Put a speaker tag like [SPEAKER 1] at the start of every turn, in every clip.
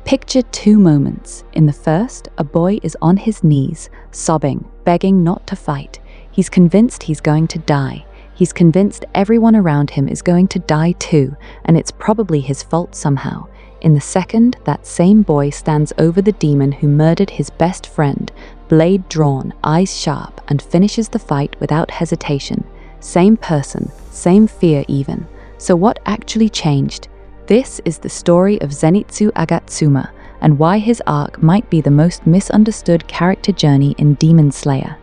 [SPEAKER 1] Picture two moments. In the first, a boy is on his knees, sobbing, begging not to fight. He's convinced he's going to die. He's convinced everyone around him is going to die too, and it's probably his fault somehow. In the second, that same boy stands over the demon who murdered his best friend, blade drawn, eyes sharp, and finishes the fight without hesitation. Same person, same fear even. So what actually changed? This is the story of Zenitsu Agatsuma, and why his arc might be the most misunderstood character journey in Demon Slayer.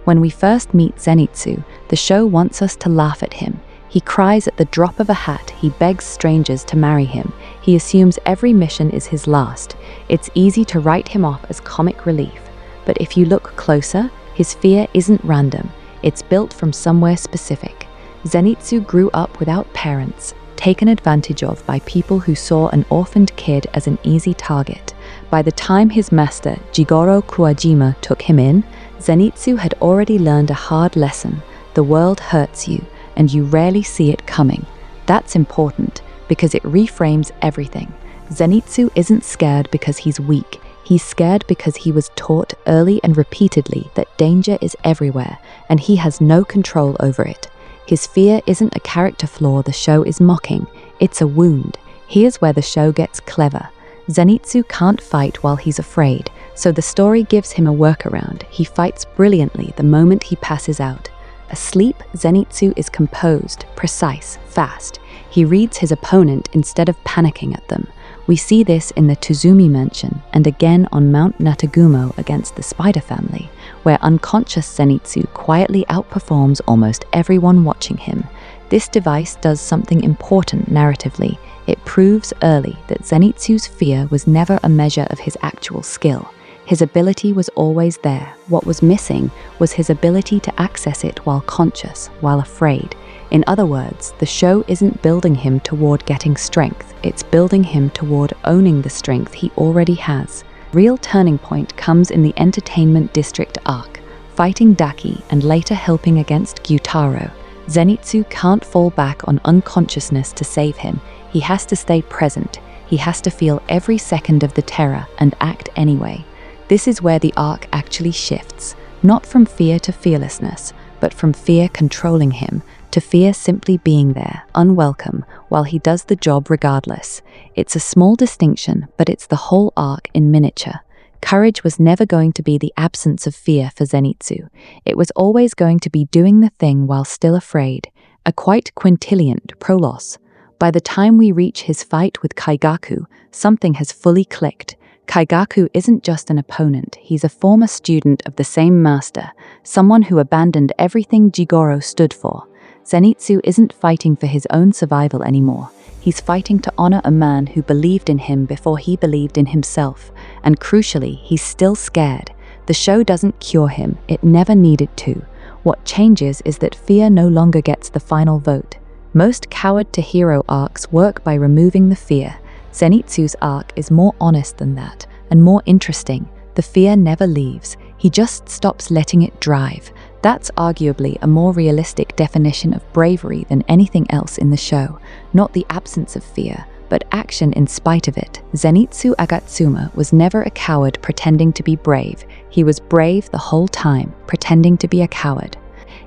[SPEAKER 1] When we first meet Zenitsu, the show wants us to laugh at him. He cries at the drop of a hat, he begs strangers to marry him, he assumes every mission is his last. It's easy to write him off as comic relief. But if you look closer, his fear isn't random, it's built from somewhere specific. Zenitsu grew up without parents, taken advantage of by people who saw an orphaned kid as an easy target. By the time his master, Jigoro Kuwajima, took him in, Zenitsu had already learned a hard lesson. The world hurts you, and you rarely see it coming. That's important, because it reframes everything. Zenitsu isn't scared because he's weak. He's scared because he was taught early and repeatedly that danger is everywhere, and he has no control over it. His fear isn't a character flaw the show is mocking, it's a wound. Here's where the show gets clever. Zenitsu can't fight while he's afraid, so the story gives him a workaround. He fights brilliantly the moment he passes out. Asleep, Zenitsu is composed, precise, fast. He reads his opponent instead of panicking at them. We see this in the Tuzumi Mansion, and again on Mount Natagumo against the Spider Family, where unconscious Zenitsu quietly outperforms almost everyone watching him. This device does something important narratively. It proves early that Zenitsu's fear was never a measure of his actual skill. His ability was always there. What was missing was his ability to access it while conscious, while afraid. In other words, the show isn't building him toward getting strength, it's building him toward owning the strength he already has. Real turning point comes in the Entertainment District arc, fighting Daki and later helping against Gyutaro. Zenitsu can't fall back on unconsciousness to save him. He has to stay present. He has to feel every second of the terror and act anyway. This is where the arc actually shifts, not from fear to fearlessness, but from fear controlling him, to fear simply being there, unwelcome, while he does the job regardless. It's a small distinction, but it's the whole arc in miniature. Courage was never going to be the absence of fear for Zenitsu. It was always going to be doing the thing while still afraid, a quite quintillion prologue. By the time we reach his fight with Kaigaku, something has fully clicked. Kaigaku isn't just an opponent, he's a former student of the same master, someone who abandoned everything Jigoro stood for. Zenitsu isn't fighting for his own survival anymore. He's fighting to honor a man who believed in him before he believed in himself. And crucially, he's still scared. The show doesn't cure him, it never needed to. What changes is that fear no longer gets the final vote. Most coward-to-hero arcs work by removing the fear. Zenitsu's arc is more honest than that, and more interesting. The fear never leaves. He just stops letting it drive. That's arguably a more realistic definition of bravery than anything else in the show. Not the absence of fear, but action in spite of it. Zenitsu Agatsuma was never a coward pretending to be brave. He was brave the whole time, pretending to be a coward.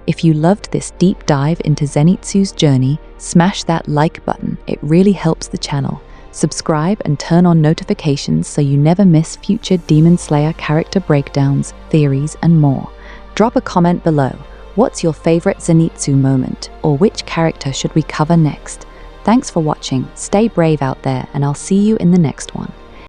[SPEAKER 1] If you loved this deep dive into Zenitsu's journey, smash that like button. It really helps the channel. Subscribe and turn on notifications so you never miss future Demon Slayer character breakdowns, theories, and more. Drop a comment below. What's your favorite Zenitsu moment, or which character should we cover next? Thanks for watching, stay brave out there, and I'll see you in the next one.